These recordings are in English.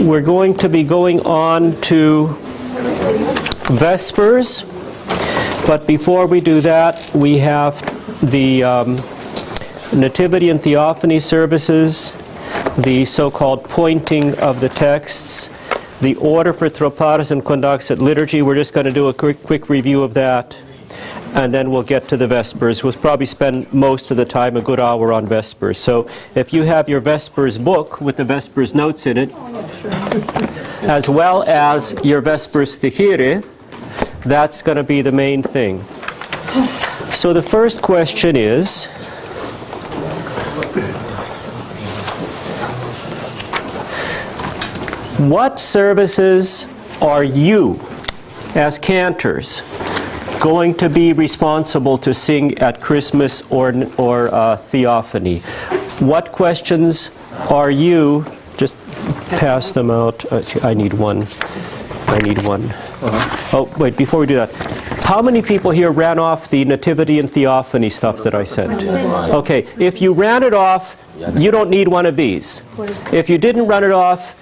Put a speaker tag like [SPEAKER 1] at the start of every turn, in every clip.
[SPEAKER 1] We're going to be going on to Vespers, but before we do that, we have the Nativity and Theophany services, the so-called pointing of the texts, the order for Tropars and conducts at Liturgy. We're just going to do a quick review of that, and then we'll get to the Vespers. We'll probably spend most of the time, a good hour, on Vespers. So if you have your Vespers book with the Vespers notes in it, as well as your Vespers Stihira, that's going to be the main thing. So the first question is, what services are you, as cantors, going to be responsible to sing at Christmas or Theophany? What questions are you? Just pass them out. I need one. Oh, wait, before we do that, how many people here ran off the Nativity and Theophany stuff that I sent? Okay, if you ran it off, you don't need one of these. If you didn't run it off,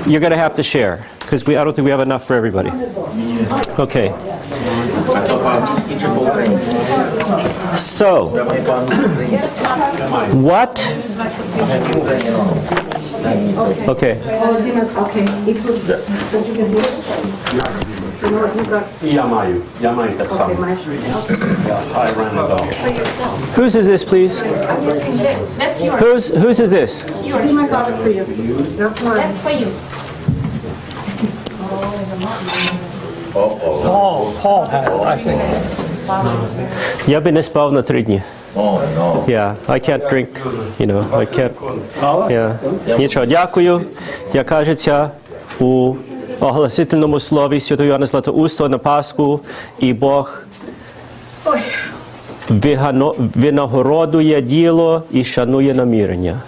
[SPEAKER 1] you're going to have to share, because I don't think we have enough for everybody. Okay. So, what? Okay. Whose is this, please?
[SPEAKER 2] That's yours.
[SPEAKER 1] Whose is this?
[SPEAKER 2] Yours. That's for you.
[SPEAKER 3] Paul had it, I think.
[SPEAKER 1] Я би не спав на 3 дні. Yeah, I can't drink, I can't. Yeah. Нічого, дякую. Як кажеться у оголосительному слові Святого Йоанна Златоустого на Пасху, і Бог винагородує діло і шанує намірення.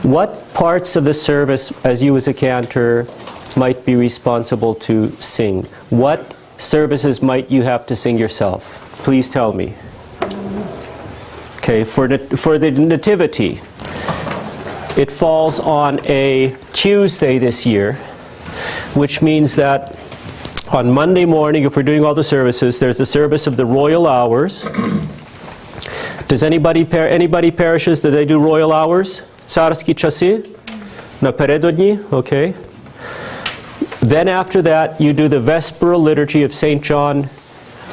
[SPEAKER 1] What parts of the service, as you as a cantor, might be responsible to sing? What services might you have to sing yourself? Please tell me. Okay, for the Nativity, it falls on a Tuesday this year, which means that on Monday morning, if we're doing all the services, there's the service of the royal hours. Does anybody parishes, do they do royal hours? Царські часи? Напередодні? Okay. Then after that, you do the Vesperal liturgy of St. John,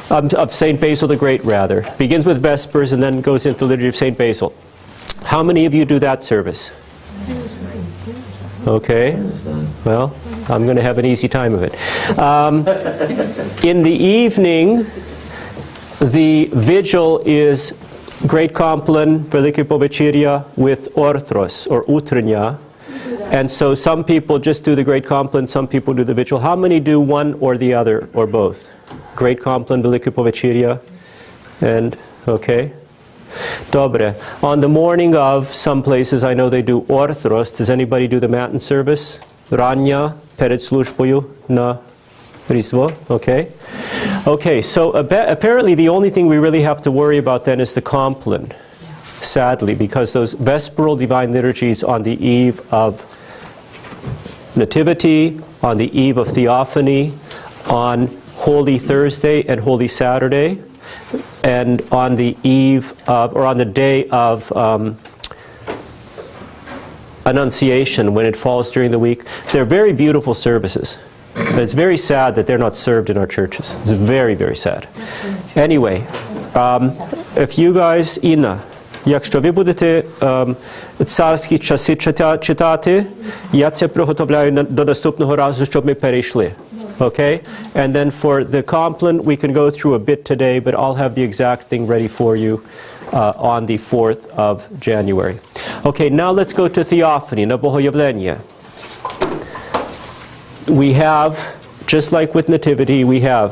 [SPEAKER 1] of St. Basil the Great, rather. Begins with Vespers and then goes into the liturgy of St. Basil. How many of you do that service? Okay. Well, I'm going to have an easy time of it. In the evening, the vigil is Great Compline, Veliki Povečerja with Orthros, or Utranja. And so some people just do the Great Compline, some people do the vigil. How many do one or the other, or both? Great Compline, Veliki Povečerja, and, okay. Dobre. On the morning of, some places I know they do Orthros. Does anybody do the Matin service? Ranja, pered službою na Rіздво? Okay. Okay, so apparently the only thing we really have to worry about then is the compline, sadly, because those Vesperal divine liturgies on the eve of Nativity, on the eve of Theophany, on Holy Thursday and Holy Saturday, and on the eve of, or on the day of Annunciation, when it falls during the week. They're very beautiful services. But it's very sad that they're not served in our churches. It's very, very sad. Anyway, if you guys, Інна, якщо ви будете царські часи читати, я це приготовляю до наступного разу, щоб ми перейшли. Okay? And then for the compline, we can go through a bit today, but I'll have the exact thing ready for you on the 4th of January. Okay, now let's go to Theophany, на Богоявлення. We have, just like with Nativity, we have,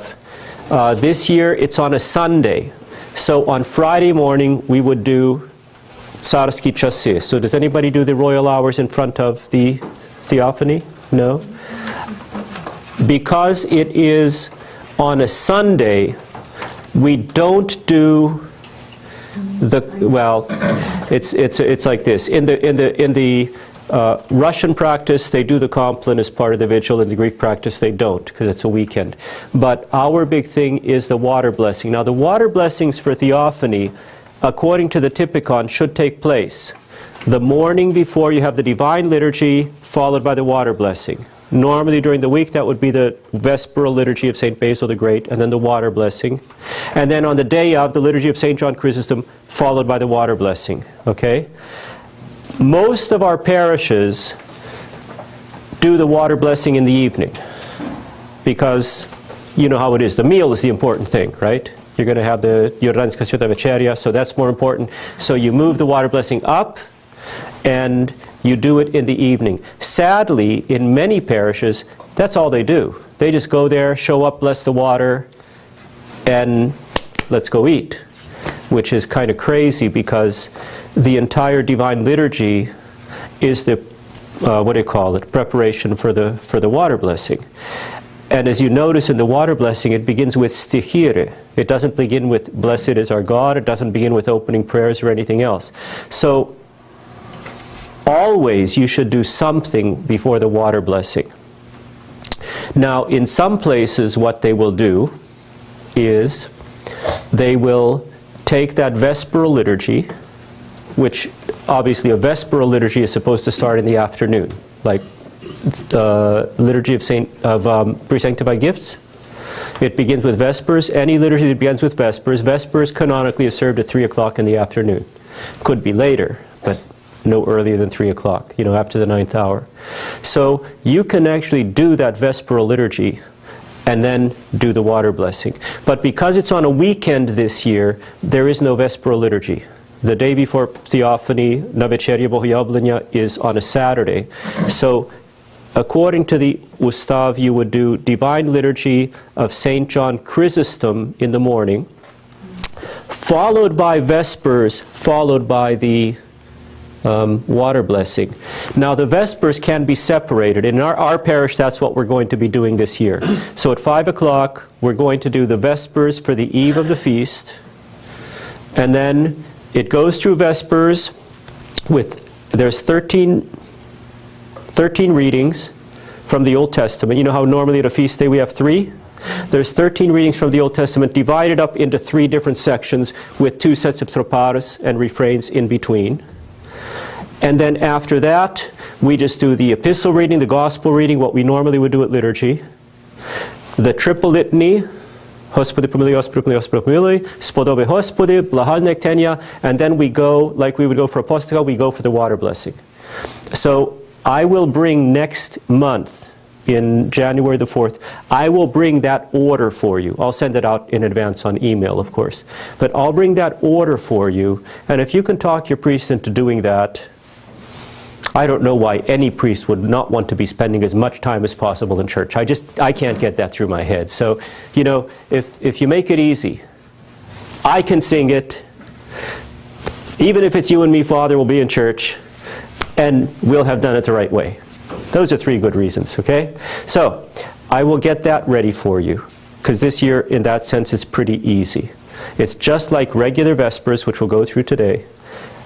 [SPEAKER 1] this year it's on a Sunday. So on Friday morning we would do Tsarski Chasi. So does anybody do the royal hours in front of the Theophany? No? Because it is on a Sunday, we don't do It's like this. In the Russian practice, they do the compline as part of the vigil. In the Greek practice, they don't, because it's a weekend. But our big thing is the water blessing. Now, the water blessings for Theophany, according to the Typicon, should take place the morning before you have the Divine Liturgy, followed by the water blessing. Normally during the week, that would be the Vesperal Liturgy of St. Basil the Great, and then the water blessing. And then on the day of, the Liturgy of St. John Chrysostom, followed by the water blessing. Okay? Most of our parishes do the water blessing in the evening, because you know how it is. The meal is the important thing, right? You're going to have the Jordanska Sveta Večerja, so that's more important. So you move the water blessing up, and you do it in the evening. Sadly, in many parishes, that's all they do. They just go there, show up, bless the water, and let's go eat, which is kind of crazy, because the entire Divine Liturgy is the, preparation for the water blessing. And as you notice in the water blessing, it begins with Stihira. It doesn't begin with blessed is our God. It doesn't begin with opening prayers or anything else. So always you should do something before the water blessing. Now, in some places what they will do is they will take that Vesperal liturgy, which obviously a Vesperal liturgy is supposed to start in the afternoon, like the liturgy of pre-sanctified gifts. It begins with Vespers. Any liturgy that begins with Vespers. Vespers canonically is served at 3 o'clock in the afternoon. Could be later, but no earlier than 3 o'clock, after the 9th hour. So you can actually do that Vesperal liturgy and then do the water blessing. But because it's on a weekend this year, there is no Vesperal liturgy. The day before Theophany, Na Večerja Bogojavlення, is on a Saturday. So according to the Ustav, you would do Divine Liturgy of St. John Chrysostom in the morning, followed by Vespers, followed by the water blessing. Now the Vespers can be separated. In our parish, that's what we're going to be doing this year. So at 5 o'clock, we're going to do the Vespers for the eve of the feast, and then it goes through Vespers with, there's 13 readings from the Old Testament. You know how normally at a feast day we have 3? There's 13 readings from the Old Testament divided up into 3 different sections with 2 sets of tropars and refrains in between. And then after that, we just do the epistle reading, the gospel reading, what we normally would do at liturgy, the triple litany, Господи, помилуй, Господи, помилуй, Господи, помилуй, Сподоби Господи, благальне ктення, and then we go, like we would go for apostolic, we go for the water blessing. So I will bring next month, in January the 4th, I will bring that order for you. I'll send it out in advance on email, of course. But I'll bring that order for you, and if you can talk your priest into doing that, I don't know why any priest would not want to be spending as much time as possible in church. I can't get that through my head. So, if you make it easy, I can sing it. Even if it's you and me, Father, will be in church, and we'll have done it the right way. Those are 3 good reasons, okay? So, I will get that ready for you, because this year, in that sense, it's pretty easy. It's just like regular Vespers, which we'll go through today.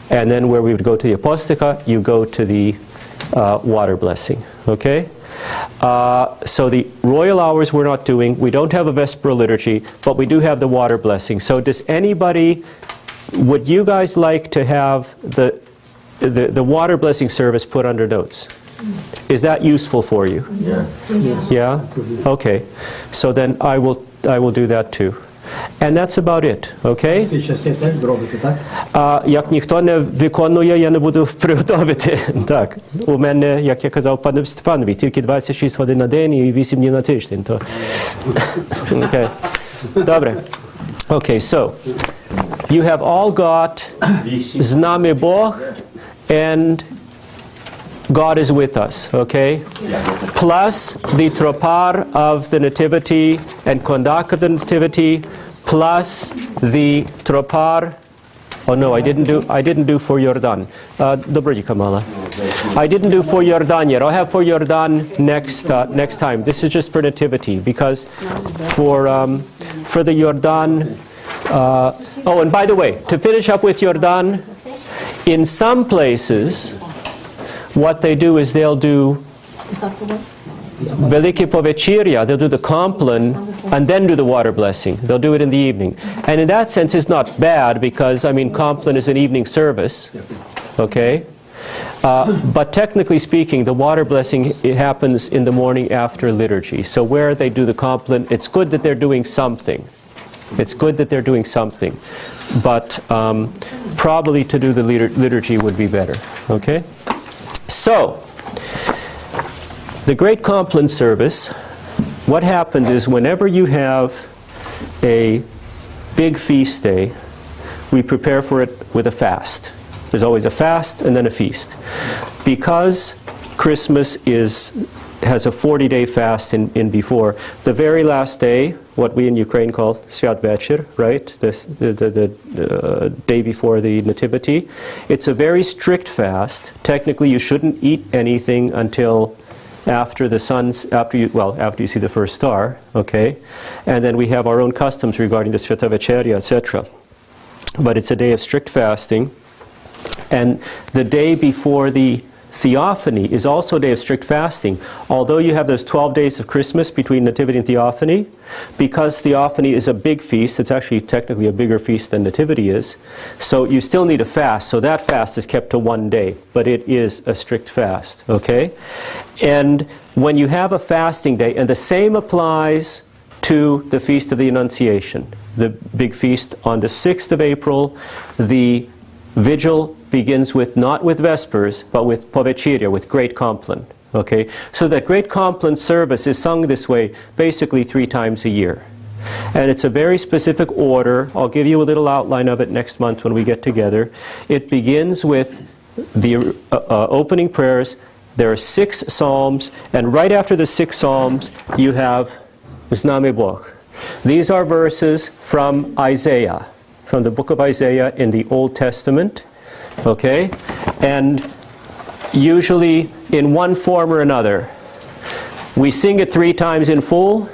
[SPEAKER 1] And then where we would go to the Apostolica, you go to the water blessing, okay? So the royal hours we're not doing. We don't have a Vesperal liturgy, but we do have the water blessing. So does anybody, would you guys like to have the water blessing service put under notes? Is that useful for you?
[SPEAKER 3] Yeah.
[SPEAKER 1] Yeah? Okay. So then I will do that too. And that's about it, okay? Як ніхто не виконує, я не буду приготовити. Так, у мене, як я казав пану Стефанові, тільки 26 годин на день і 8 днів на тиждень. Okay. Добре. Okay, so, you have all got з нами Бог, and God is with us, okay? Plus the tropar of the Nativity and kondak of the Nativity, plus the tropar. Oh no, I didn't do for Jordan. Добрий Kamala. I didn't do for Jordan yet. I'll have for Jordan next time. This is just for Nativity, because for the Jordan, Oh, and by the way, to finish up with Yordan, in some places, what they do is they'll do Veliki Povečerja, they'll do the compline and then do the water blessing. They'll do it in the evening. And in that sense, it's not bad because, I mean, compline is an evening service, okay? But technically speaking, the water blessing, it happens in the morning after liturgy. So where they do the compline, it's good that they're doing something. It's good that they're doing something. But probably to do the liturgy would be better, okay? So, the Great Compline service, what happens is whenever you have a big feast day, we prepare for it with a fast. There's always a fast and then a feast. Because Christmas has a 40-day fast in before, the very last day, what we in Ukraine call Sviat Večer, right? The day before the Nativity, it's a very strict fast. Technically, you shouldn't eat anything until after you see the first star, okay? And then we have our own customs regarding the Sveta Večerja, etc. But it's a day of strict fasting. And the day before the Theophany is also a day of strict fasting. Although you have those 12 days of Christmas between Nativity and Theophany, because Theophany is a big feast, it's actually technically a bigger feast than Nativity is, so you still need a fast. So that fast is kept to one day, but it is a strict fast, okay? And when you have a fasting day, and the same applies to the Feast of the Annunciation, the big feast on the 6th of April, the vigil begins with, not with Vespers, but with Povečerja, with Great Compline. Okay? So that Great Compline service is sung this way basically 3 times a year. And it's a very specific order. I'll give you a little outline of it next month when we get together. It begins with the opening prayers. There are 6 psalms, and right after the 6 psalms, you have Znamy Boh. These are verses from Isaiah, from the book of Isaiah in the Old Testament. Okay? And usually in one form or another. We sing it 3 times in full.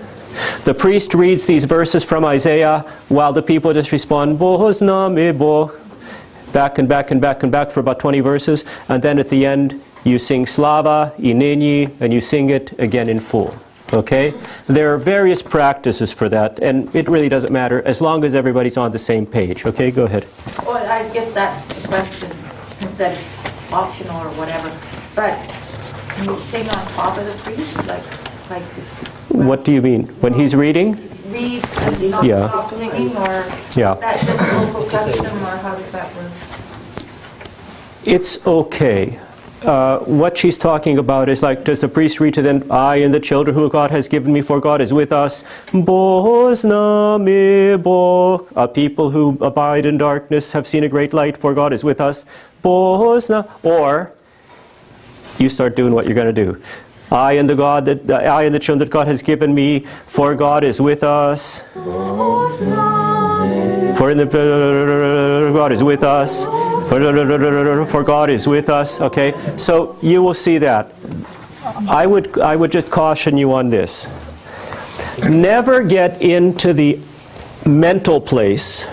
[SPEAKER 1] The priest reads these verses from Isaiah while the people just respond, Bohdan, Boh, back and back and back and back for about 20 verses. And then at the end, you sing Slava, Ineni, and you sing it again in full. Okay? There are various practices for that, and it really doesn't matter as long as everybody's on the same page. Okay, go ahead.
[SPEAKER 4] Well, I guess that's the question, if that's optional or whatever. But can you sing on top of the priest? Like
[SPEAKER 1] what do you mean? When he's reading?
[SPEAKER 4] Read and not stop singing, or is that just local custom, or how does that work?
[SPEAKER 1] It's okay. What she's talking about is like, does the priest read to them, I and the children who God has given me, for God is with us. Boznami Boh. People who abide in darkness have seen a great light, for God is with us. Bozna. Or you start doing what you're going to do. I and the children that God has given me, for God is with us. For in the God is with us. For God is with us. Okay, so you will see that. I would just caution you on this. Never get into the mental place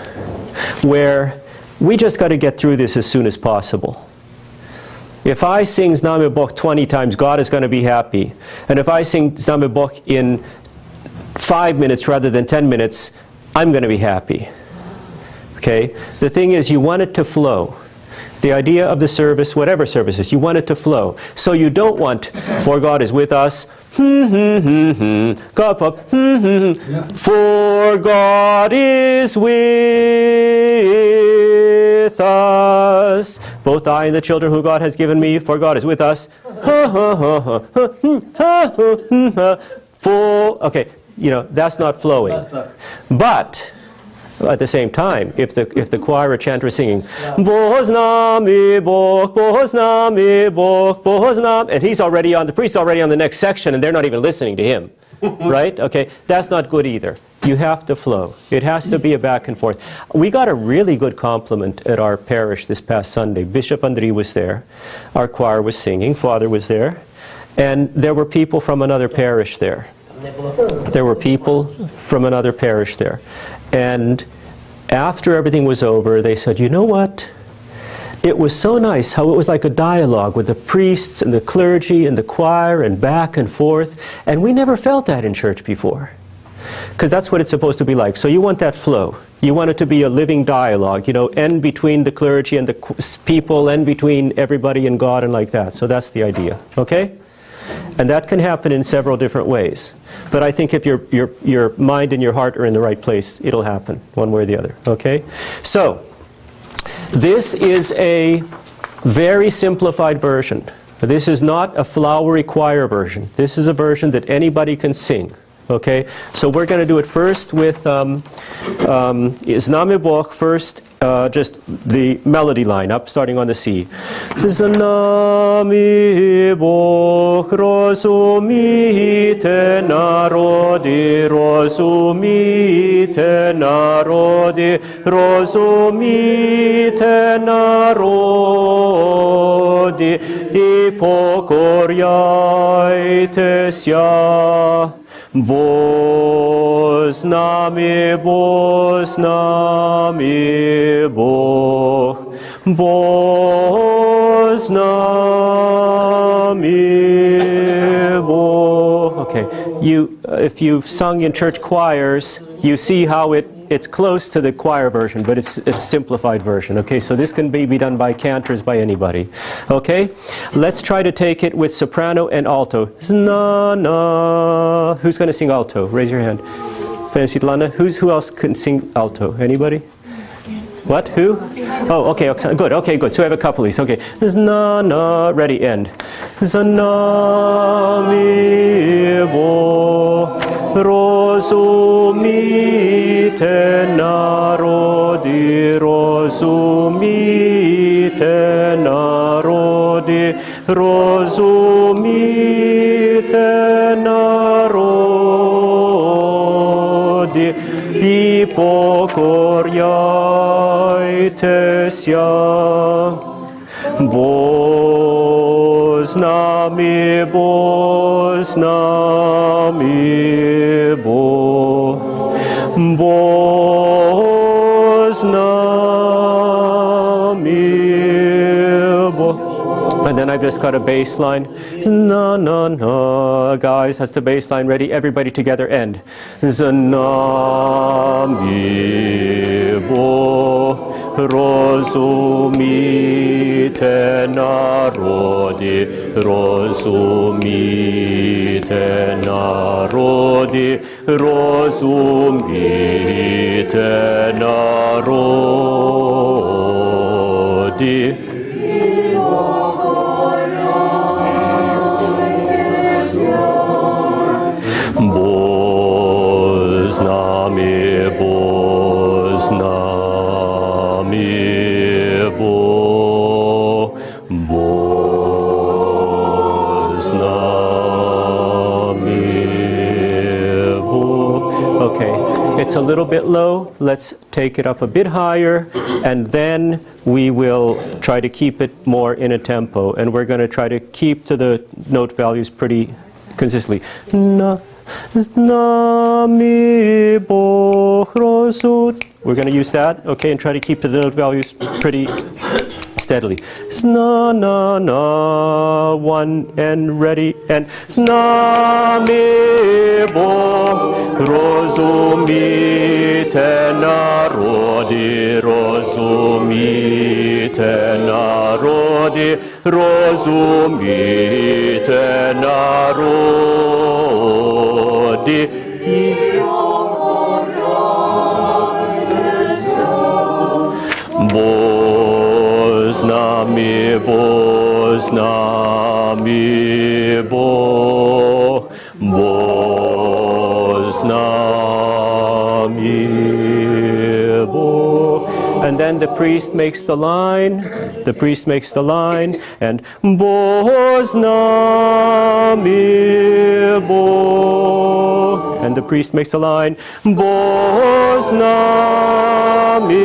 [SPEAKER 1] where we just got to get through this as soon as possible. If I sing Znamy Boh 20 times, God is going to be happy. And if I sing Znamy Boh in 5 minutes rather than 10 minutes, I'm going to be happy. Okay? The thing is, you want it to flow. The idea of the service, whatever service is, you want it to flow. So you don't want, for God is with us, God, for God is with us. Both I and the children who God has given me, for God is with us. Okay, that's not flowing. But at the same time, if the choir or chanter is singing, Boznami Boh, Boznami Boh, Boznam, and the priest's already on the next section, and they're not even listening to him, right? Okay, that's not good either. You have to flow. It has to be a back and forth. We got a really good compliment at our parish this past Sunday. Bishop Andriy was there. Our choir was singing. Father was there. And there were people from another parish there. And after everything was over, they said, you know what? It was so nice how it was like a dialogue with the priests and the clergy and the choir and back and forth. And we never felt that in church before. Because that's what it's supposed to be like. So you want that flow. You want it to be a living dialogue, you know, and between the clergy and the people, and between everybody and God and like that. So that's the idea, okay? And that can happen in several different ways. But I think if your mind and your heart are in the right place, it'll happen one way or the other, okay? So, this is a very simplified version. This is not a flowery choir version. This is a version that anybody can sing. Okay, so we're going to do it first with Z nami Bog first, just the melody line up, starting on the C. Z nami Bog, rozumíte narody, rozumíte narody, rozumíte narody, I pokorjajte się. Bo z nami Bog, bo z nami Bog. Okay, if you've sung in church choirs, you see how it's close to the choir version, but it's simplified version. Okay, so this can be done by cantors, by anybody. Okay, let's try to take it with soprano and alto. Zna na. Who's going to sing alto? Raise your hand. Who else can sing alto? Anybody? What? Who? Oh, okay, good. Okay, good. So we have a couple of these. Okay, zna na. Ready. End. Zna mi bo. Rozumíte narody, rozumíte narody, rozumíte narody, I pokorjajte się. Bo z nami, bo z nami, bo z nami, bo. And then I've just got a bass line. Na na na. Guys, that's the bass line. Ready? Everybody together. End. Z nami, bo. Rozumíte narody, rozumíte narody, rozumíte narody. Bo z nami, bo z nami, bo z nami, bo. Okay, it's a little bit low. Let's take it up a bit higher, and then we will try to keep it more in a tempo, and we're going to try to keep to the note values pretty consistently. Na. Nami Bog rozut. We're going to use that, okay, and try to keep the note values pretty steadily. Sna na na. One and ready and Nami Bog rozumíte narody, rozumíte narody, rozumíte narody. Bo z nami, bo z nami, bo z nami, bo. And then the priest makes the line, the priest makes the line, and bo z nami, bo. And the priest makes the line, bo z nami,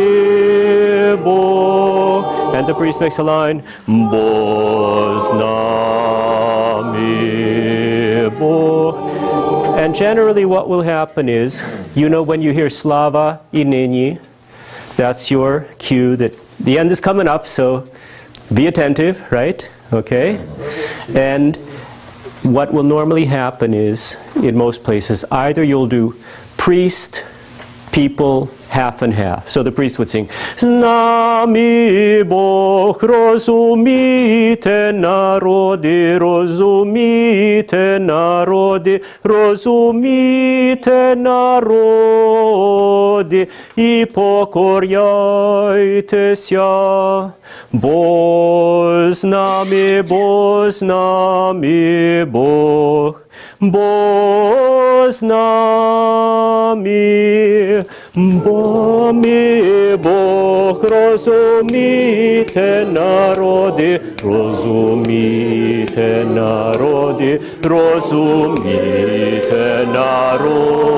[SPEAKER 1] bo. And the priest makes a line, bo z nami, bo. And generally what will happen is, you know when you hear slava i nyní, That's your cue that the end is coming up, so be attentive, right? Okay? And what will normally happen is, in most places, either you'll do priest, people, half and half. So the priest would sing, "З нами Бог, розумійте, народи, розумійте, народи, розумійте, народи, і покоряйтеся. Бо з нами, Бо з нами Бог, Бо з нами, бо ми Бог, розумійте, народи, розумійте, народи, розумійте, народи,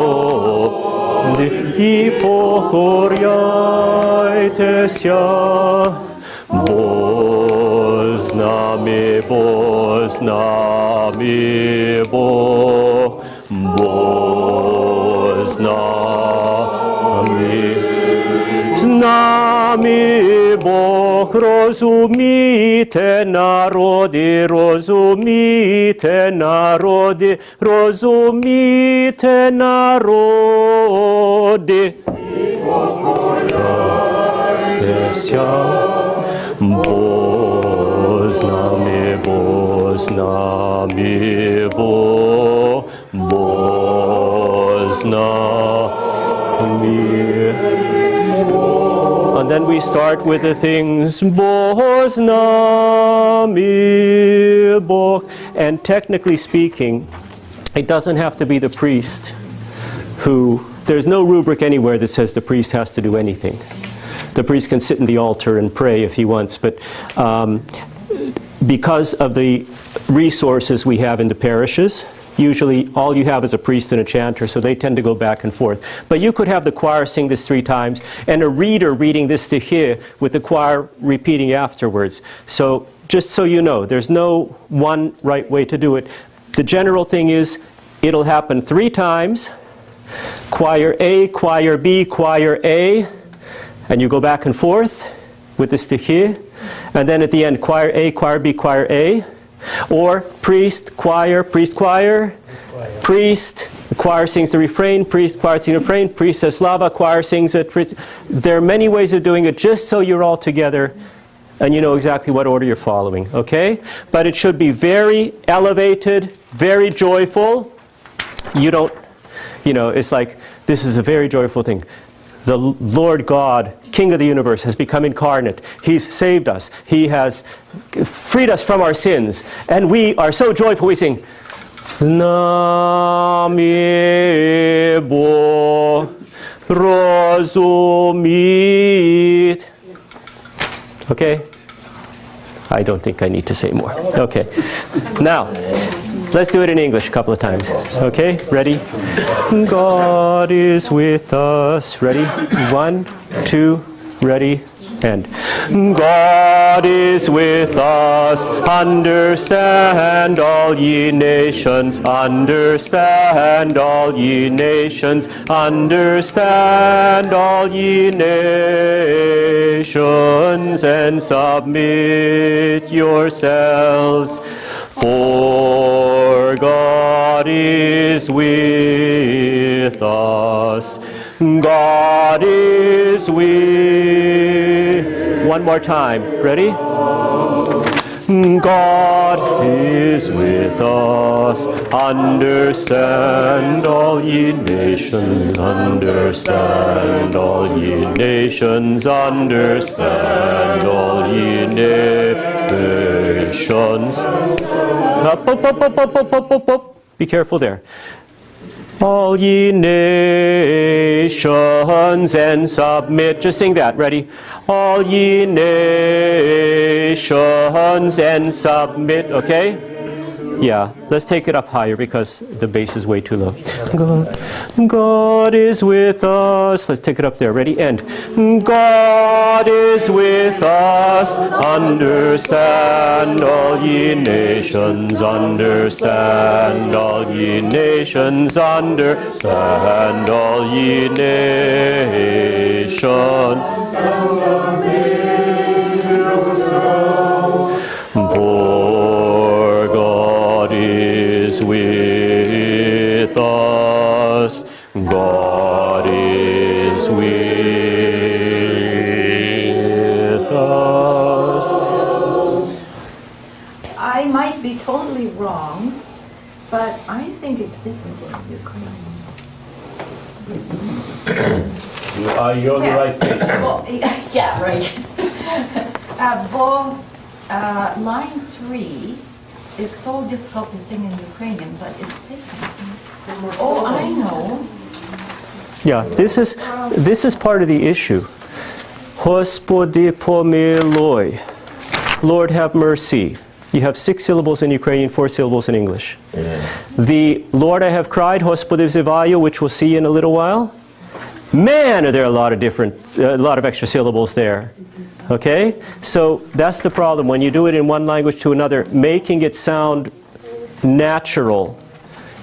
[SPEAKER 1] і покоряйтеся. Бо з нами, Бо з нами Бог, Бо з нами. З нами Бог, розумійте, народи, розумійте, народи, розумійте, народи. І покоряйтеся. Бо з нами, Бо з нами Бог, Бо з нами. And then we start with the things, Бо з нами Бог. And technically speaking, it doesn't have to be the priest who, there's no rubric anywhere that says the priest has to do anything. The priest can sit in the altar and pray if he wants, but because of the resources we have in the parishes, usually all you have is a priest and a chanter, so they tend to go back and forth. But you could have the choir sing this 3 times, and a reader reading this Stihira with the choir repeating afterwards. So just so you know, there's no one right way to do it. The general thing is, it'll happen 3 times, choir A, choir B, choir A, and you go back and forth with the Stihira, and then at the end, choir A, choir B, choir A, or priest, choir, priest, choir, priest, the choir sings the refrain, priest, choir sings the refrain, priest says slava, choir sings it. Priest. There are many ways of doing it, just so you're all together and you know exactly what order you're following, okay? But it should be very elevated, very joyful. You don't, it's like, this is a very joyful thing. The Lord God, King of the universe, has become incarnate. He's saved us. He has freed us from our sins. And we are so joyful, we sing, Nami Bo Rozumit. Okay? I don't think I need to say more. Okay. Now, let's do it in English a couple of times. Okay? Ready? God is with us. Ready? 1, 2, ready, and God is with us. Understand all ye nations. Understand all ye nations. Understand all ye nations, and submit yourselves. For God is with us. God is with. One more time. Ready? God is with us. Understand all ye nations. Understand all ye nations. Understand all ye nations. Up, up, up, up, up, up, up, up, up. Be careful there. All ye nations, and submit. Just sing that. Ready? All ye nations, and submit. Okay? Yeah, let's take it up higher because the bass is way too low. God is with us. Let's take it up there. Ready? End. God is with us. Understand, all ye nations. Understand, all ye nations. Understand, all ye nations. For God is with us. God is with us.
[SPEAKER 4] I might be totally wrong, but I think it's different in Ukrainian.
[SPEAKER 1] You're the right page.
[SPEAKER 4] Well, yeah, right. Line 3 is so difficult to sing in Ukrainian, but it's different. Oh, I know.
[SPEAKER 1] Yeah, this is part of the issue. Господи помилуй. Lord have mercy. You have 6 syllables in Ukrainian, 4 syllables in English. The Lord I have cried, Господи взываю, which we'll see in a little while. Man, are there a lot of extra syllables there. Okay? So that's the problem. When you do it in one language to another, making it sound natural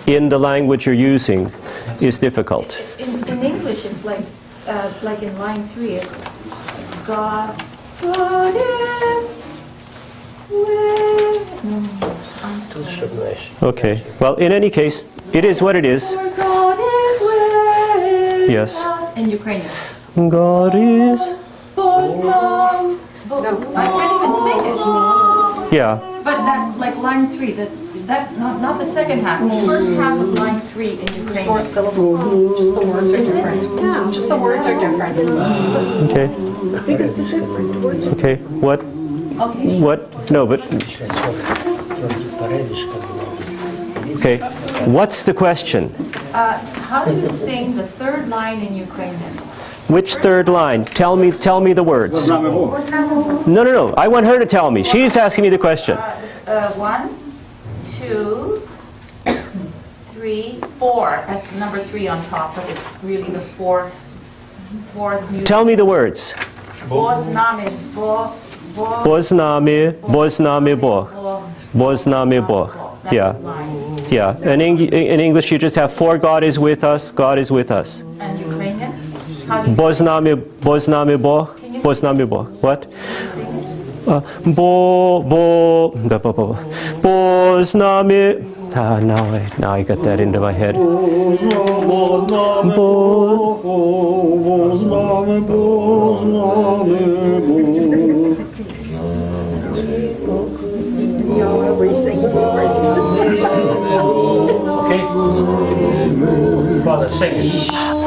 [SPEAKER 1] in the language you're using is difficult.
[SPEAKER 4] In English, it's like in line 3, it's God is with.
[SPEAKER 1] Okay. Well, in any case, it is what it is.
[SPEAKER 4] God is with
[SPEAKER 1] Yes.
[SPEAKER 4] us. In Ukrainian.
[SPEAKER 1] God is.
[SPEAKER 4] No, I can't even sing it.
[SPEAKER 1] Yeah.
[SPEAKER 4] But that, like line 3, that not the second half, the first half of line 3 in Ukrainian.
[SPEAKER 2] 4 syllables. Just the words are different. Yeah, just the words are different.
[SPEAKER 1] Okay.
[SPEAKER 2] Because it's different. Words are
[SPEAKER 1] Okay. What?
[SPEAKER 4] Okay.
[SPEAKER 1] What? No, but. Okay. What's the question?
[SPEAKER 4] How do you sing the third line in Ukrainian?
[SPEAKER 1] Which third line? Tell me the words. No. I want her to tell me. She's asking me the question.
[SPEAKER 4] 1, 2, 3, 4. That's number 3 on top, but it's really the fourth music.
[SPEAKER 1] Tell me the words.
[SPEAKER 4] Boznami,
[SPEAKER 1] Boznami, Boznami Bo. Boznami Bo. Yeah. Yeah. In English, you just have for God is with us, God is with us.
[SPEAKER 4] And Ukrainian? How do you
[SPEAKER 1] Boznami Bo. Boznami Bo. What? Boznami. Now I got that into my head.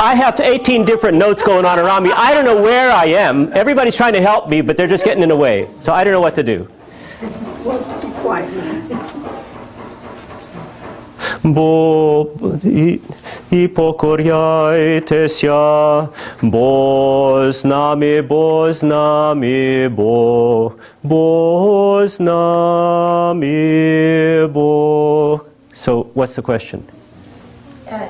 [SPEAKER 1] I have 18 different notes going on around me. I don't know where I am. Everybody's trying to help me, but they're just getting in the way. So I don't know what to do. Бо і покоряйтеся, бо з нами, бо з нами, бо з нами Бог. So what's the question?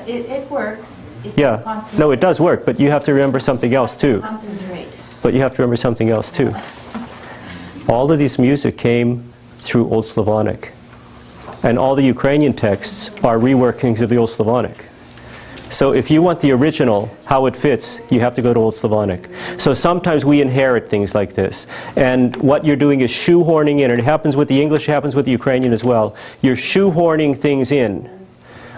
[SPEAKER 4] It works if you
[SPEAKER 1] Yeah.
[SPEAKER 4] concentrate.
[SPEAKER 1] No, it does work, but you have to remember something else too.
[SPEAKER 4] Concentrate.
[SPEAKER 1] But you have to remember something else too. All of this music came through Old Slavonic. And all the Ukrainian texts are reworkings of the Old Slavonic. So if you want the original, how it fits, you have to go to Old Slavonic. So sometimes we inherit things like this. And what you're doing is shoehorning in, and it happens with the English, it happens with the Ukrainian as well. You're shoehorning things in,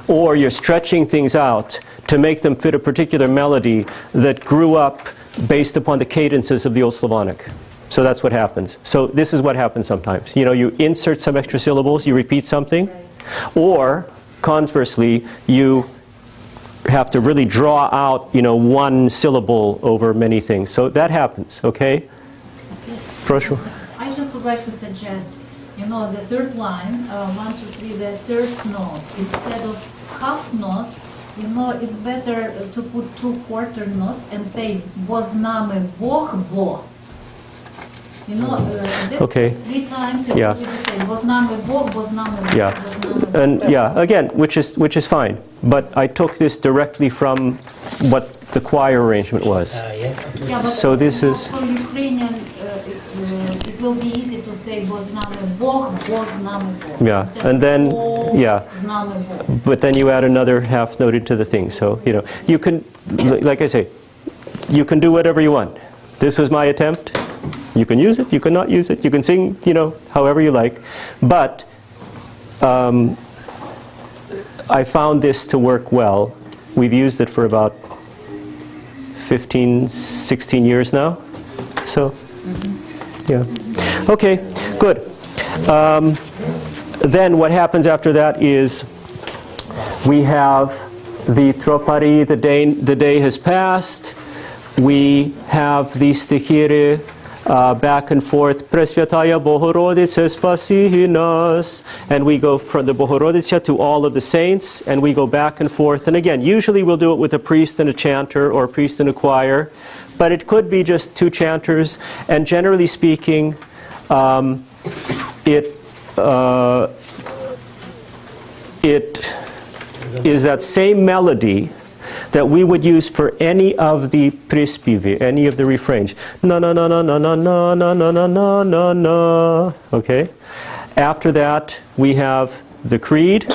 [SPEAKER 1] or you're stretching things out to make them fit a particular melody that grew up based upon the cadences of the Old Slavonic. So that's what happens. So this is what happens sometimes. You know, you insert some extra syllables, you repeat something, or conversely, you have to really draw out, you know, one syllable over many things. So that happens, okay? Proszę.
[SPEAKER 5] I just would like to suggest, you know, the third line, 1, 2, 3, the third note, instead of half note, you know, it's better to put 2 quarter notes and say, Бо з нами Бог, Бо. You know,
[SPEAKER 1] Okay.
[SPEAKER 5] 3 times it
[SPEAKER 1] Yeah.
[SPEAKER 5] will be the same. Both nami Bog, both nami Bog,
[SPEAKER 1] Yeah,
[SPEAKER 5] both nami Bog.
[SPEAKER 1] and yeah, again, which is fine. But I took this directly from what the choir arrangement was.
[SPEAKER 5] Yeah, but
[SPEAKER 1] So this is-
[SPEAKER 5] for Ukrainian, it will be easy to say both nami Bog, both nami Bog.
[SPEAKER 1] Yeah,
[SPEAKER 5] Instead
[SPEAKER 1] and
[SPEAKER 5] of
[SPEAKER 1] then-
[SPEAKER 5] Bog,
[SPEAKER 1] yeah.
[SPEAKER 5] nami Bog.
[SPEAKER 1] But then you add another half note into the thing. So, you know, you can, like I say, you can do whatever you want. This was my attempt. You can use it, you can not use it, you can sing, you know, however you like. But I found this to work well. We've used it for about 15, 16 years now. So, yeah. Okay, good. Then what happens after that is we have the tropari, the day has passed. We have the Stihira back and forth, Presvyataya Bohorodice spasi nas, and we go from the Bohorodice to all of the saints, and we go back and forth. And again, usually we'll do it with a priest and a chanter, or a priest and a choir, but it could be just 2 chanters, and generally speaking, it is that same melody that we would use for any of the prispivi, any of the refrains. Na na na na na na na na na na na na na. Okay? After that, we have the creed,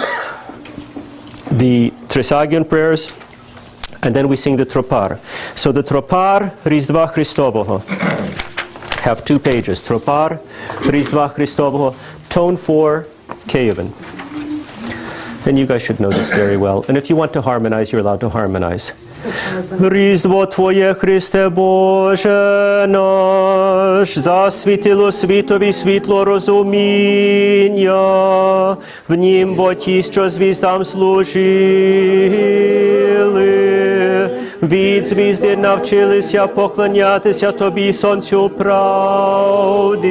[SPEAKER 1] the Trisagion prayers, and then we sing the tropar. So the tropar Rіздва Христового have 2 pages. Tropar Rіздва Христового, tone 4, Kyivan. And you guys should know this very well. And if you want to harmonize, you're allowed to harmonize. Різдво Твоє, Христе Боже наш, засвітило світові світло розуміння, в нім бо ті, що звіздам служили, від звізди навчилися поклонятися Тобі, сонцю правди,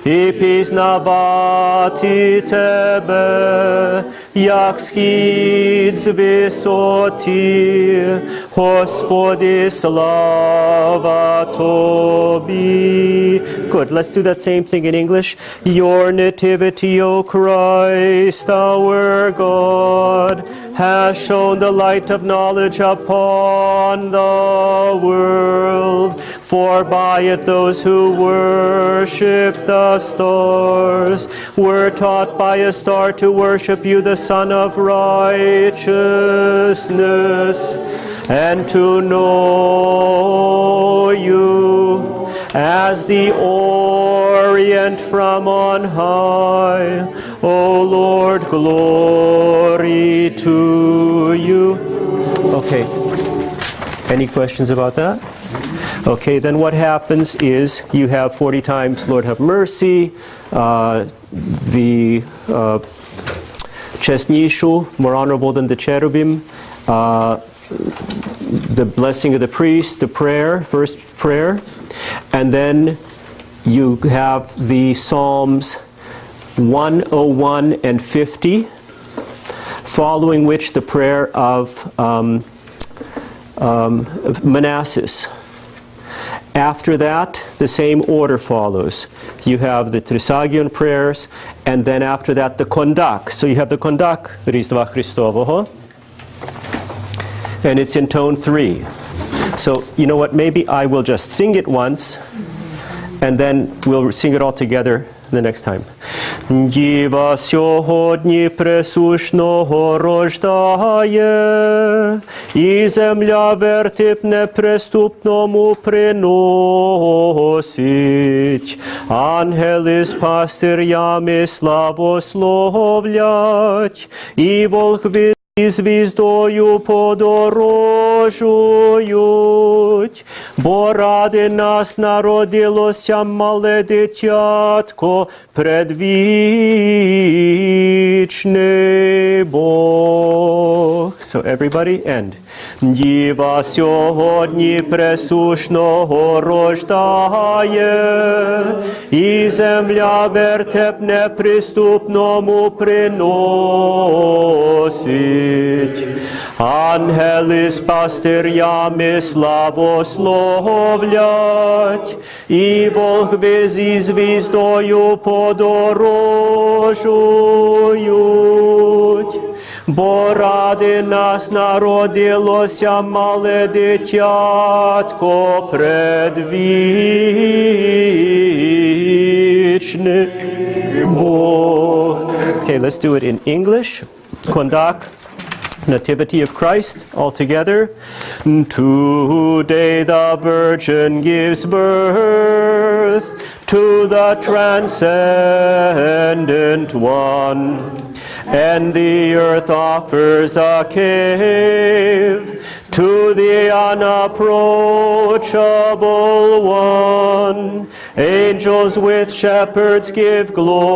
[SPEAKER 1] і пізнавати Тебе, як схід з висоти. Господи, слава Тобі. Good, let's do that same thing in English. Your nativity, O Christ, our God, has shown the light of knowledge upon the world. For by it those who worship the stars were taught by a star to worship you, the Son of righteousness, and to know you as the Orient from on high. O Lord, glory to you. Okay. Any questions about that? Okay, then what happens is you have 40 times Lord have mercy, the Chesnishu, more honorable than the cherubim, the blessing of the priest, the prayer, first prayer, and then you have the Psalms 101 and 50, following which the prayer of Manassas. After that, the same order follows. You have the Trisagion prayers, and then after that the kondak. So you have the kondak, Rіздва Христового, and it's in tone 3. So you know what, maybe I will just sing it once, and then we'll sing it all together the next time. Діва сьогодні пресушного рождає, і земля вертеп неприступному приносить. Ангели з пастирями славословлять, і волхви і звіздою подорожують, бо ради нас народилося мале дитятко, предвічний Бог. So everybody end. Діва сьогодні пресушного рождає, і земля вертеп неприступному приносить. Ангели з пастирями славословлять, і волхви зі звіздою подорожують. Бо ради нас народилося мале дитятко предвічний Бог. Okay, let's do it in English. Kondak, Nativity of Christ, all together. Today the Virgin gives birth to the transcendent One, and the earth offers a cave to the unapproachable One. Angels with shepherds give glory.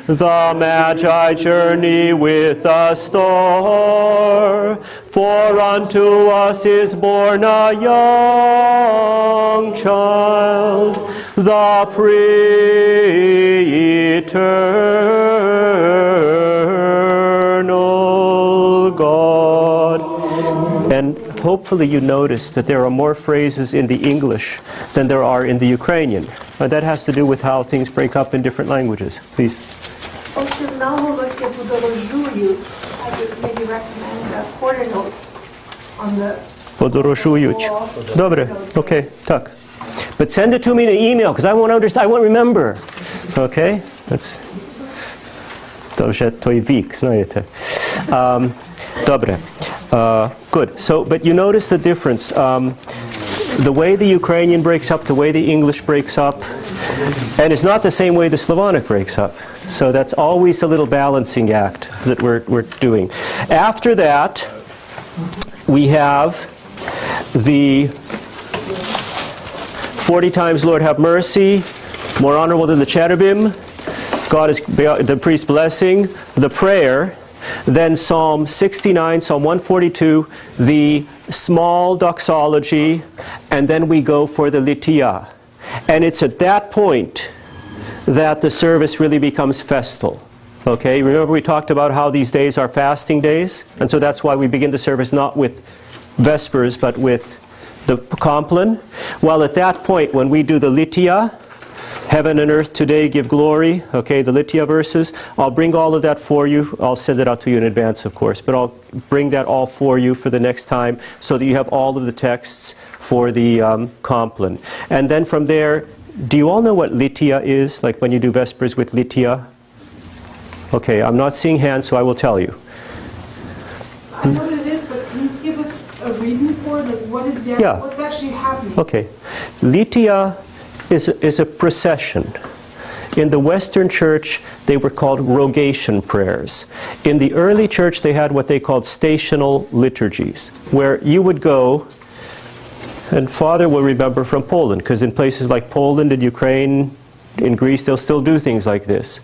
[SPEAKER 1] The Magi journey with a star, for unto us is born a young child, the pre-eternal God. And hopefully you notice that there are more phrases in the English than there are in the Ukrainian. That has to do with how things break up in different languages. Please.
[SPEAKER 2] Отже, наголос я подорожую. I would maybe recommend a quarter note on the
[SPEAKER 1] Подорожують. Добре, okay, так. But send it to me in an email, because I won't understand, I won't remember. Okay? That's... То вже той вік, знаєте. Добре. Good. So, but you notice the difference. The way the Ukrainian breaks up, the way the English breaks up, and it's not the same way the Slavonic breaks up. So that's always a little balancing act that we're doing. After that, we have the 40 times Lord have mercy, more honorable than the cherubim, God is the priest's blessing, the prayer, then Psalm 69, Psalm 142, the small doxology, and then we go for the Lithia. And it's at that point that the service really becomes festal. Okay, remember we talked about how these days are fasting days? And so that's why we begin the service not with Vespers, but with the compline. Well, at that point, when we do the Lithia, heaven and earth today give glory, okay, the Lithia verses, I'll bring all of that for you. I'll send it out to you in advance, of course, but I'll bring that all for you for the next time so that you have all of the texts for the compline. And then from there, do you all know what Lithia is? Like when you do Vespers with Lithia? Okay, I'm not seeing hands, so I will tell you.
[SPEAKER 2] I know what it is, but can you give us a reason for it? Like what is the
[SPEAKER 1] Yeah.
[SPEAKER 2] what's actually happening?
[SPEAKER 1] Okay. Lithia is a procession. In the Western Church, they were called rogation prayers. In the early Church, they had what they called stational liturgies, where you would go, and Father will remember from Poland, because in places like Poland and Ukraine, in Greece, they'll still do things like this.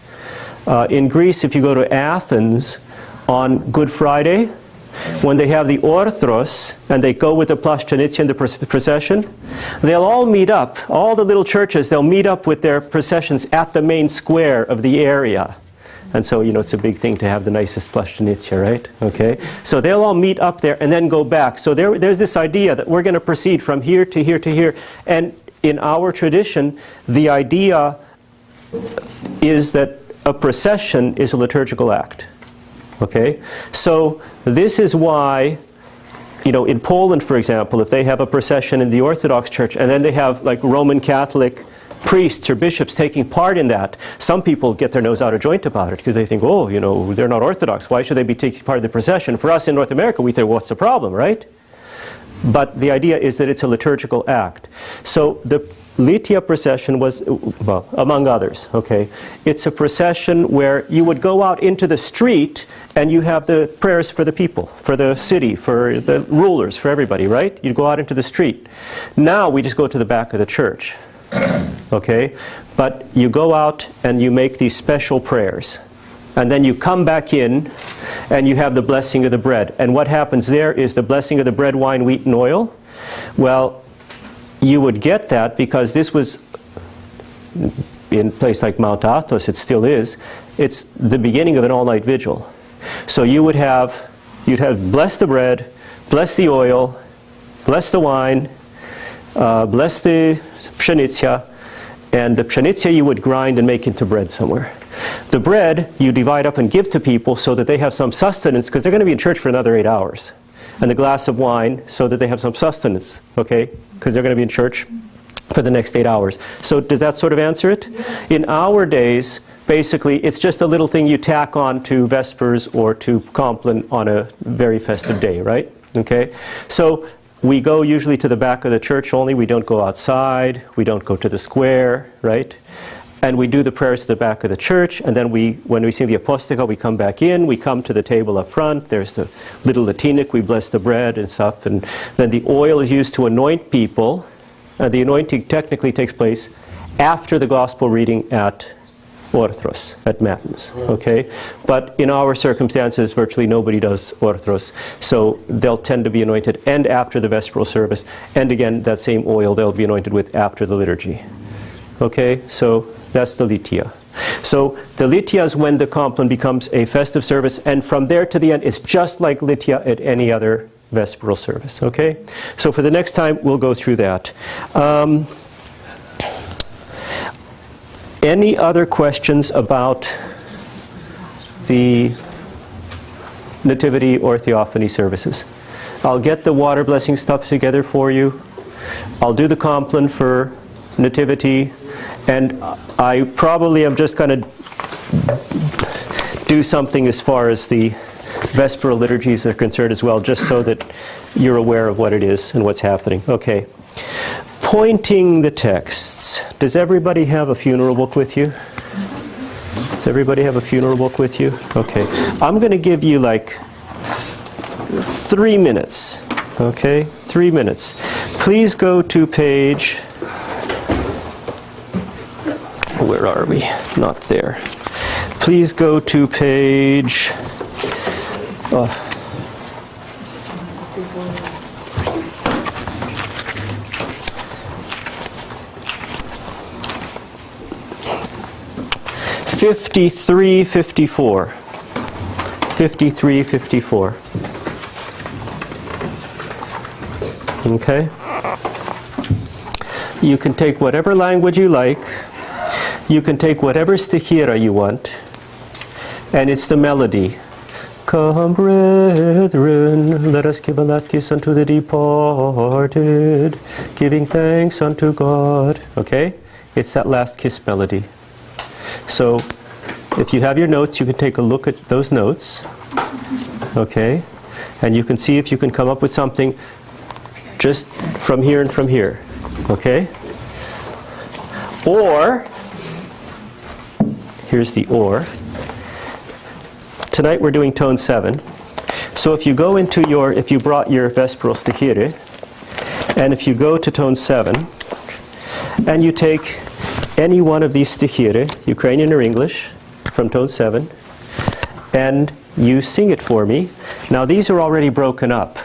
[SPEAKER 1] In Greece, if you go to Athens on Good Friday, when they have the Orthros, and they go with the Plaszczenicy and the procession, they'll all meet up, all the little churches, they'll meet up with their processions at the main square of the area. And so, you know, it's a big thing to have the nicest Plaszczenicy, right? Okay? So they'll all meet up there and then go back. So there's this idea that we're going to proceed from here to here to here. And in our tradition, the idea is that a procession is a liturgical act. Okay? So this is why, you know, in Poland, for example, if they have a procession in the Orthodox Church and then they have like Roman Catholic priests or bishops taking part in that, some people get their nose out of joint about it because they think, oh, you know, they're not Orthodox. Why should they be taking part in the procession? For us in North America, we think, what's the problem, right? But the idea is that it's a liturgical act. So the Lithia procession was, well, among others, okay, it's a procession where you would go out into the street and you have the prayers for the people, for the city, for the rulers, for everybody, right? You'd go out into the street. Now we just go to the back of the church, okay? But you go out and you make these special prayers. And then you come back in and you have the blessing of the bread. And what happens there is the blessing of the bread, wine, wheat, and oil. Well, you would get that because this was, in a place like Mount Athos, it still is, it's the beginning of an all-night vigil. So you'd have bless the bread, bless the oil, bless the wine, bless the pszenica, and the pszenica you would grind and make into bread somewhere. The bread you divide up and give to people so that they have some sustenance, because they're going to be in church for another 8 hours. And the glass of wine so that they have some sustenance, okay? Because they're going to be in church for the next 8 hours. So does that sort of answer it? Yes. In our days, basically, it's just a little thing you tack on to Vespers or to compline on a very festive day, right? Okay? So we go usually to the back of the church only. We don't go outside. We don't go to the square, right? And we do the prayers at the back of the church, and then when we sing the Apostolical, we come back in, we come to the table up front, there's the little Latinic, we bless the bread and stuff, and then the oil is used to anoint people. The anointing technically takes place after the gospel reading at Orthros, at Matins, okay? But in our circumstances, virtually nobody does Orthros, so they'll tend to be anointed and after the Vesperal service, and again, that same oil they'll be anointed with after the liturgy. Okay, so that's the Lithia. So the Lithia is when the compline becomes a festive service, and from there to the end, it's just like Lithia at any other Vesperal service. Okay, so for the next time, we'll go through that. Any other questions about the Nativity or Theophany services? I'll get the water blessing stuff together for you. I'll do the compline for Nativity, and I probably am just going to do something as far as the Vesperal liturgies are concerned as well, just so that you're aware of what it is and what's happening. Okay. Pointing the texts. Does everybody have a funeral book with you? Does everybody have a funeral book with you? Okay. I'm going to give you like 3 minutes. Okay? 3 minutes. Please go to page... Where are we? Not there. Please go to page... 53-54. 53-54. Okay? You can take whatever language you like. You can take whatever Stihira you want. And it's the melody. Come, brethren, let us give a last kiss unto the departed, giving thanks unto God. Okay? It's that last kiss melody. So, if you have your notes, you can take a look at those notes. Okay? And you can see if you can come up with something just from here and from here. Okay? Or, here's the or. Tonight we're doing tone 7. So if you go into if you brought your Vesperal Stihira, and if you go to tone 7, and you take any one of these Stihira, Ukrainian or English, from tone 7, and you sing it for me. Now these are already broken up.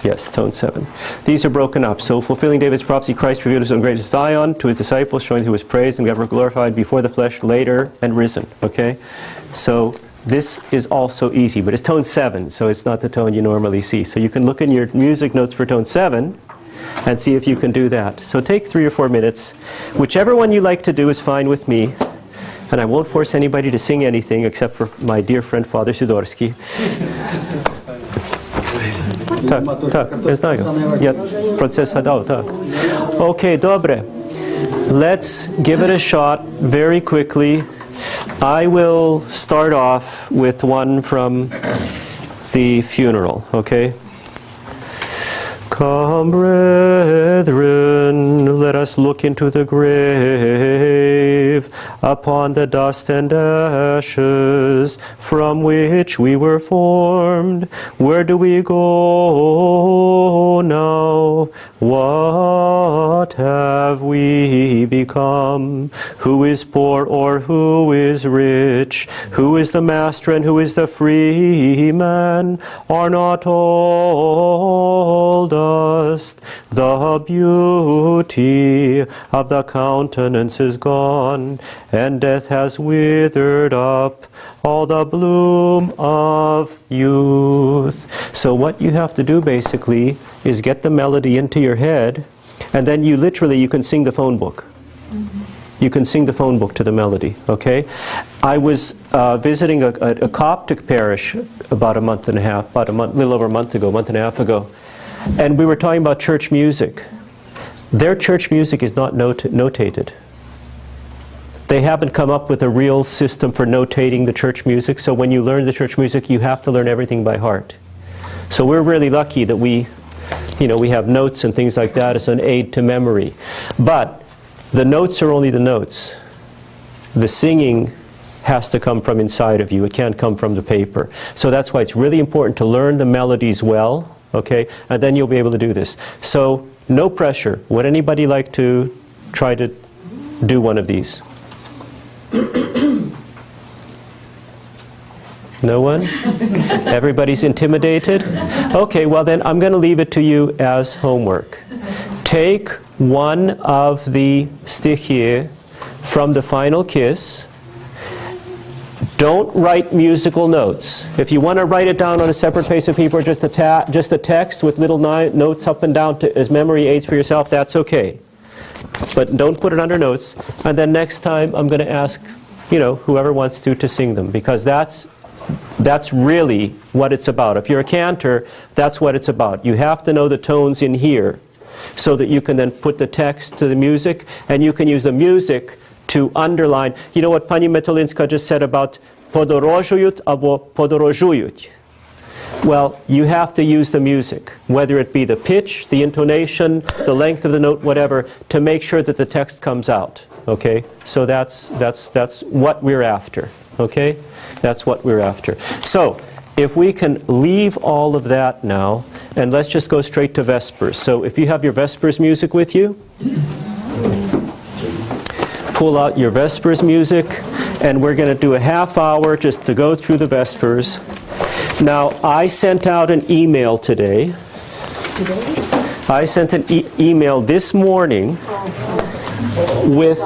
[SPEAKER 1] Yes, tone 7. These are broken up. So, fulfilling David's prophecy, Christ revealed his own greatest Zion to his disciples, showing who was praised and ever glorified before the flesh, later, and risen. Okay? So, this is also easy, but it's tone 7, so it's not the tone you normally see. So, you can look in your music notes for tone 7 and see if you can do that. So, take 3 or 4 minutes. Whichever one you like to do is fine with me. And I won't force anybody to sing anything except for my dear friend Father Sidorsky. Tak, nie znają. Ja proces hadał, tak. Okay, dobre. Let's give it a shot very quickly. I will start off with one from the funeral, okay? Come, brethren, let us look into the grave, upon the dust and ashes from which we were formed. Where do we go now? What have we become? Who is poor or who is rich? Who is the master and who is the free man? Are not all dust? The beauty beauty of the countenance is gone, and death has withered up all the bloom of youth. So what you have to do basically is get the melody into your head, and then you can sing the phone book. You can sing the phone book to the melody, okay? I was visiting a Coptic parish about a little over a month and a half ago, and we were talking about church music. Their church music is not notated. They haven't come up with a real system for notating the church music, so when you learn the church music, you have to learn everything by heart. So we're really lucky that we have notes and things like that as an aid to memory. But the notes are only the notes. The singing has to come from inside of you. It can't come from the paper. So that's why it's really important to learn the melodies well, okay? And then you'll be able to do this. So no pressure. Would anybody like to try to do one of these? No one? Everybody's intimidated? Okay, well then I'm going to leave it to you as homework. Take one of the Stihira from the final kiss. Don't write musical notes. If you want to write it down on a separate piece of paper, just a text with little notes up and down as memory aids for yourself, that's okay. But don't put it under notes. And then next time I'm going to ask, whoever wants to sing them, because that's really what it's about. If you're a cantor, that's what it's about. You have to know the tones in here, so that you can then put the text to the music, and you can use the music to underline. You know what Pani Metolinska just said about podorozhuyut abo podorozhuyut? Well, you have to use the music, whether it be the pitch, the intonation, the length of the note, whatever, to make sure that the text comes out. Okay? So that's what we're after. Okay? That's what we're after. So, if we can leave all of that now, and let's just go straight to Vespers. So if you have your Vespers music with you, pull out your Vespers music, and we're going to do a half hour just to go through the Vespers. Now, I sent out an email today. I sent an email this morning with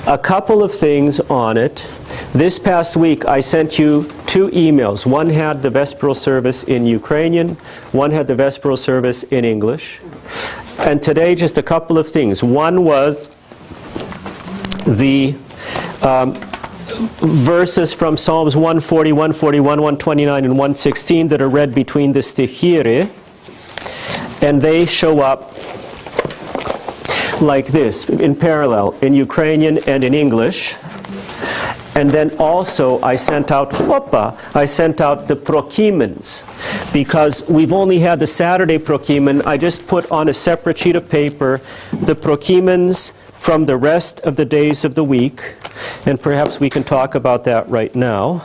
[SPEAKER 1] a couple of things on it. This past week, I sent you 2 emails. One had the Vesperal service in Ukrainian, one had the Vesperal service in English. And today, just a couple of things. One was the verses from Psalms 140, 141, 129, and 116 that are read between the Stihira. And they show up like this, in parallel, in Ukrainian and in English. And then also I sent out the prokimens, because we've only had the Saturday prokimen. I just put on a separate sheet of paper the prokimens from the rest of the days of the week, and perhaps we can talk about that right now.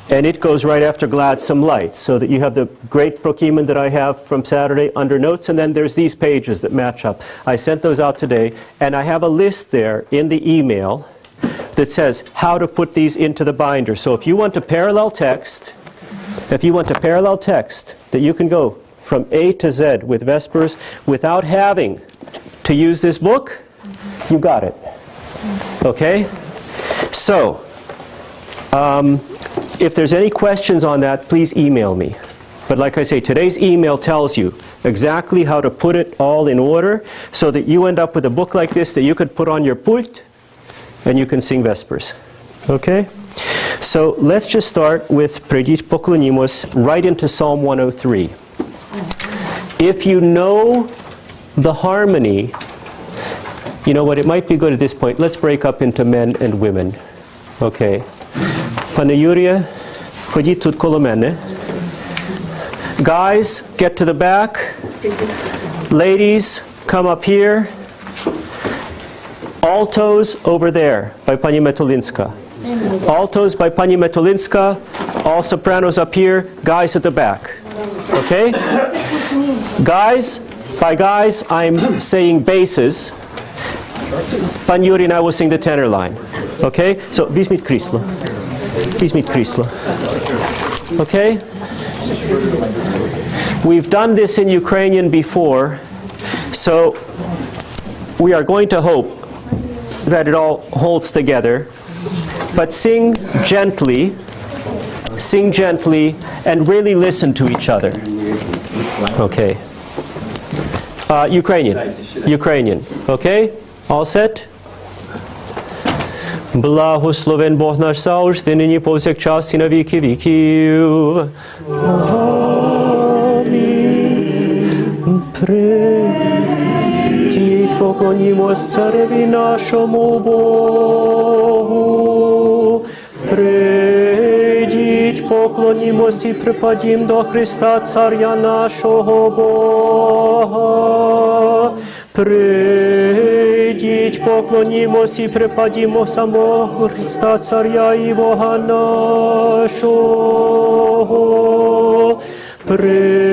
[SPEAKER 1] And it goes right after Gladsome Light, so that you have the great prokimen that I have from Saturday under notes, and then there's these pages that match up. I sent those out today, and I have a list there in the email that says how to put these into the binder. So if you want a parallel text, that you can go from A to Z with Vespers without having to use this book, you got it. Okay? So, if there's any questions on that, please email me. But like I say, today's email tells you exactly how to put it all in order so that you end up with a book like this that you could put on your pult and you can sing Vespers. Okay? So let's just start with Predic Poklonimos right into Psalm 103. If you know the harmony, you know what, it might be good at this point. Let's break up into men and women. Okay. Pane Yuria, ходіть тут коло мене. Guys, get to the back. Ladies, come up here. Altos over there by Pani Metolinska. Altos by Pani Metolinska. All sopranos up here. Guys at the back. Okay? Guys, by guys, I'm saying basses. Pan Yuri and I will sing the tenor line. Okay? So, візьміть крісло. Візьміть крісло. Okay? We've done this in Ukrainian before, so we are going to hope that it all holds together, but sing gently, and really listen to each other. Okay. Ukrainian. Okay? All set? Благословен Бог наш завжди, нині повсякчас і на віки віків. Амінь. Прийдіть, поклонімось цареві нашому Богу. Прийдіть, поклонімось і припадім до Христа, царя нашого Бога. Прийдіть, поклонімось і припадімо самого Христа, царя і Бога нашого. Прийдіть,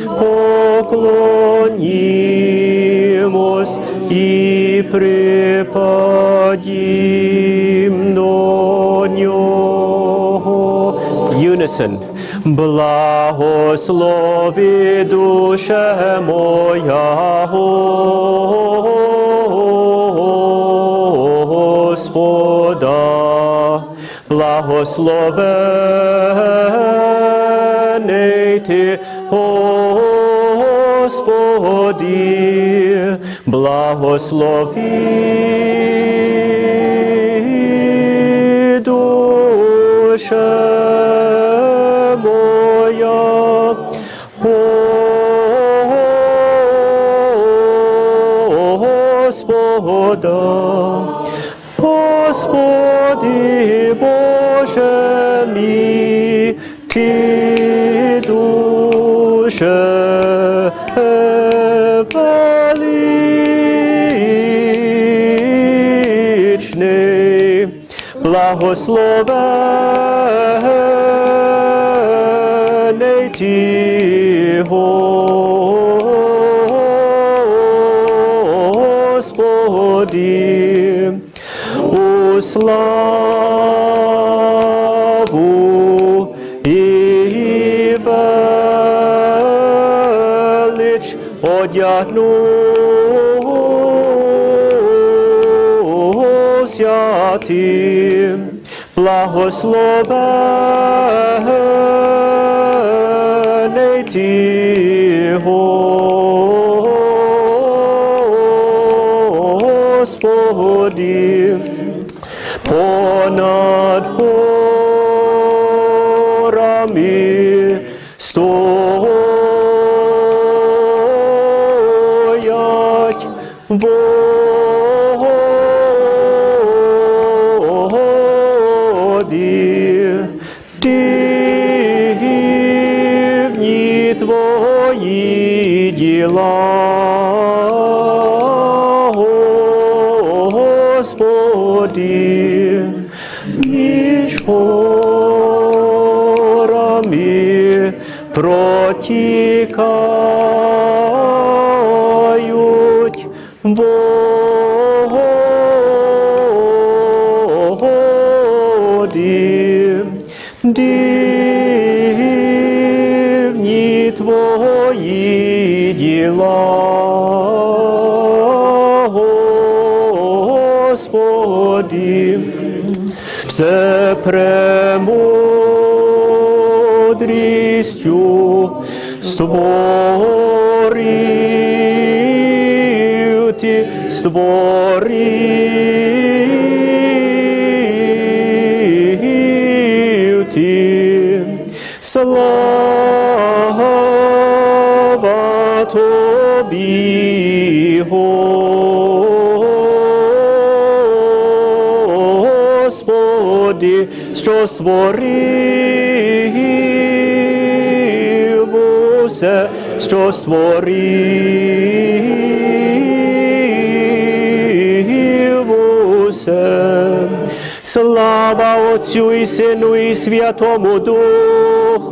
[SPEAKER 1] поклонімось і припадім до нього. Unison. Благослови душе моя Господа, благословений ти, Господи, благослови душе моя Господа. Господи Боже мій, ти душе величний, благословений ти, Господи, у славу і велич одягнувся ти, благословений ти, Господи, понад горами стоять води, дивні твої діла, Господи, між горами протікають води, дивні твої діла, Господи, все премудрістю створив ти, слава тобі, Господи, що створив усе, що створив усе. Слава Отцю і Сину і Святому Духові,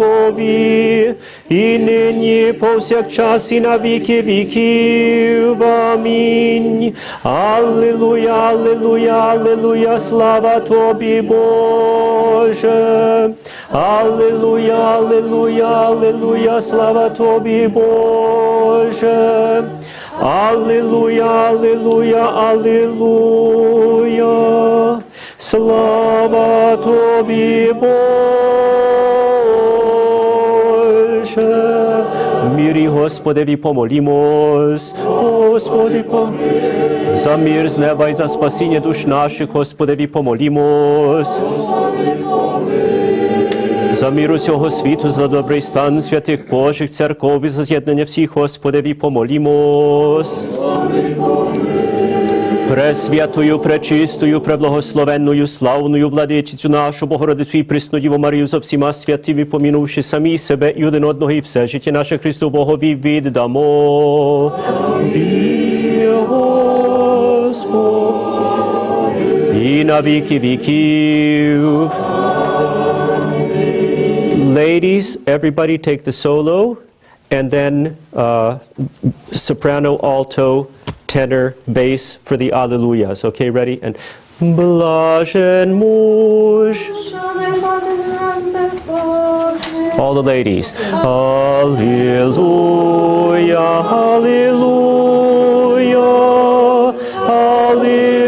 [SPEAKER 1] і нині повсякчас і на віки віків. Амінь. Аллилуйя, аллилуйя, аллилуйя, слава тобі, Боже. Алілуя, алілуя, алілуя, слава тобі, Боже. Алілуя, алілуя, алілуя, слава тобі, Боже. В мирі Господеві помолімось, Господи, за мир з неба і за спасіння душ наших, Господеві помолімось. За мир усього світу, за добрий стан святих Божих церков і за з'єднання всіх, Господеві помолімось. Пресвятою, пречистою, преблагословенною, славною владичицю нашу, Богородицю і пресну Діву Марію, за всіма святими, помінувши самі себе і один одного, і все життя наше Христу Богові віддамо. І на віки віків. Ladies, everybody take the solo, and then soprano, alto, tenor, bass for the Alleluias. Okay, ready? And Blažen muž. All the ladies. Alleluia, Alleluia, Alleluia.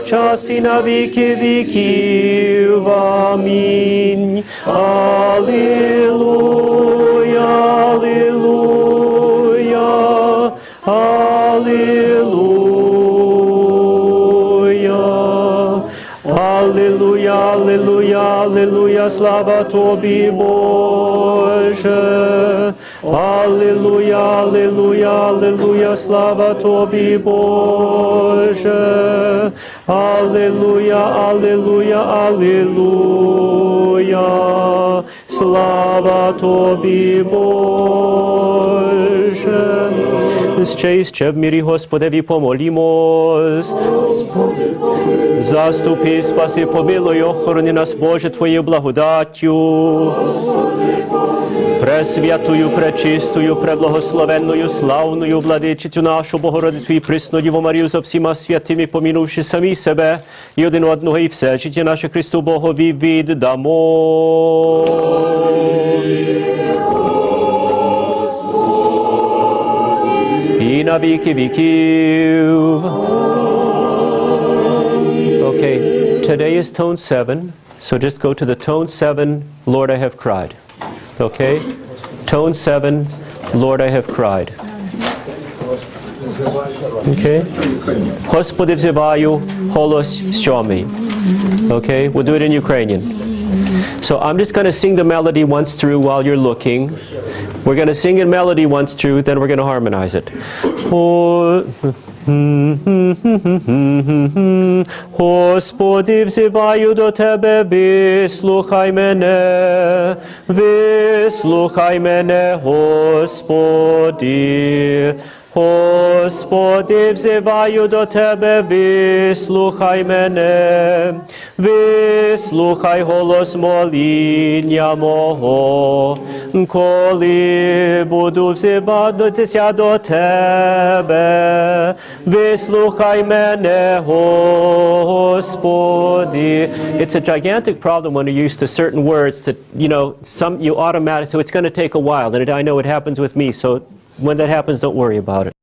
[SPEAKER 1] Час і на віки віків. Амінь. Алілуя, алілуя, алілуя. Алілуя, алілуя, алілуя, слава тобі, Боже. Алілуя, алілуя, алілуя, слава тобі, Боже. Алілуя, алілуя, алілуя, слава тобі, Боже. Ще і ще в мірі Господеві помолімось. Заступи, спаси, помилуй, охорони нас, Боже, Твоєю благодаттю. Пресвятую, пречистую, преблагословенною, славною владичицю нашу, Богородицю і пресну Діву Марію, за всіма святими, помінувши самі себе і один одного, і все життя наше Христу Богові віддамо. І на віки віків. Okay, today is tone 7, so just go to the tone 7, Lord, I have cried. Okay? Tone 7, Lord, I have cried. Okay? Господи, взиваю, голос сьомий. Okay? We'll do it in Ukrainian. So I'm just going to sing the melody once through while you're looking. We're going to sing in melody once through, then we're going to harmonize it. Господи, взиваю до Тебе, вислухай мене, вислухай мене, Господи. Господи, взиваю до Тебе, вислухай мене, вислухай голос моління мого, коли буду взиватися до Тебе, вислухай мене, Господи. It's a gigantic problem when you're used to certain words that, some you automatically, so it's going to take a while, and I know it happens with me, so when that happens, don't worry about it.